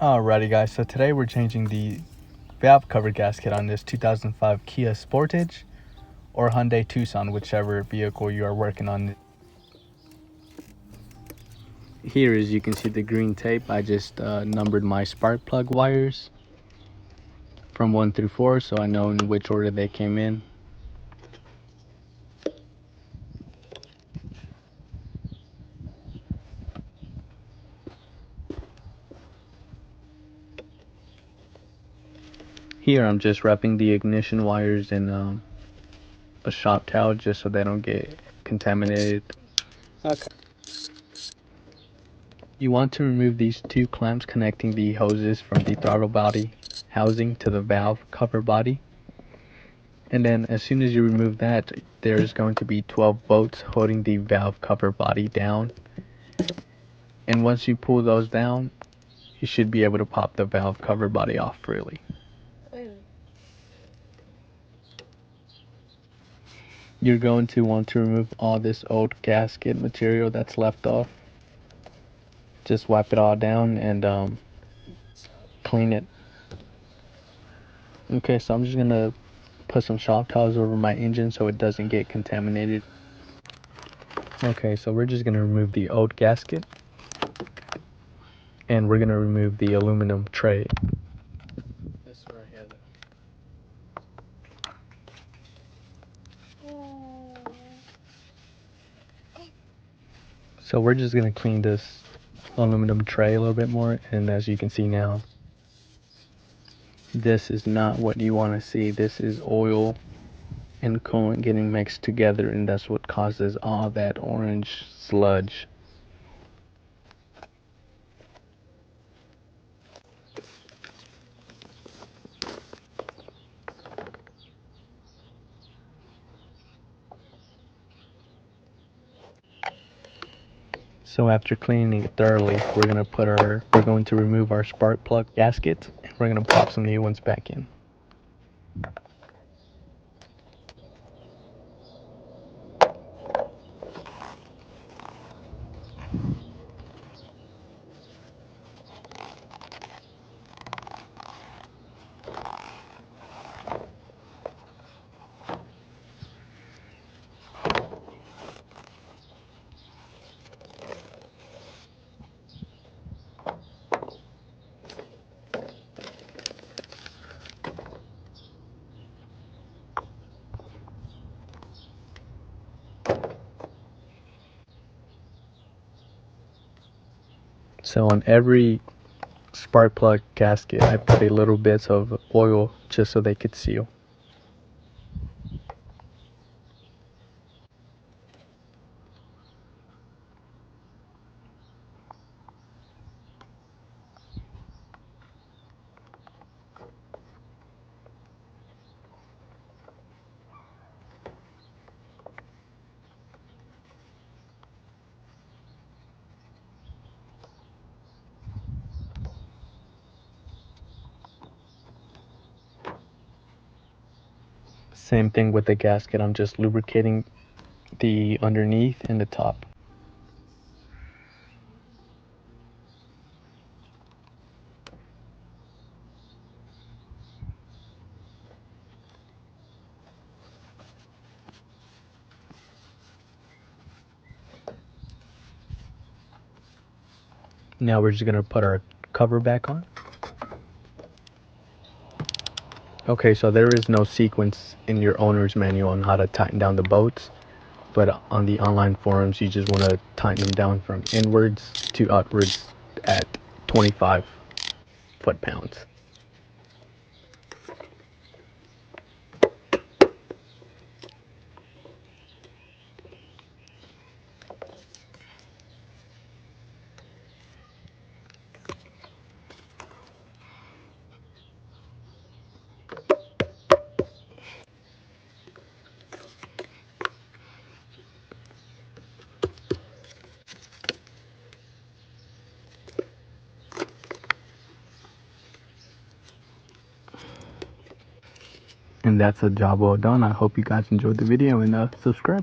Alrighty guys, so today we're changing the valve cover gasket on this 2005 Kia Sportage or Hyundai Tucson, whichever vehicle you are working on. Here, as you can see the green tape, I just numbered my spark plug wires from 1 through 4 so I know in which order they came in. Here I'm just wrapping the ignition wires in a shop towel just so they don't get contaminated. Okay. You want to remove these two clamps connecting the hoses from the throttle body housing to the valve cover body. And then as soon as you remove that, there's going to be 12 bolts holding the valve cover body down. And once you pull those down, you should be able to pop the valve cover body off freely. You're going to want to remove all this old gasket material that's left off. Just wipe it all down and clean it. Okay, so I'm just gonna put some shop towels over my engine so it doesn't get contaminated. Okay, so we're just gonna remove the old gasket and we're gonna remove the aluminum tray. That's where I had it. So we're just gonna clean this aluminum tray a little bit more, and as you can see now, this is not what you want to see. This is oil and coolant getting mixed together, and that's what causes all that orange sludge. So after cleaning it thoroughly, we're going to remove our spark plug gaskets, and we're gonna pop some new ones back in. So on every spark plug gasket, I put a little bits of oil just so they could seal. Same thing with the gasket, I'm just lubricating the underneath and the top. Now we're just gonna put our cover back on. Okay, so there is no sequence in your owner's manual on how to tighten down the bolts, but on the online forums you just want to tighten them down from inwards to outwards at 25 foot-pounds. And that's a job well done. I hope you guys enjoyed the video and subscribe.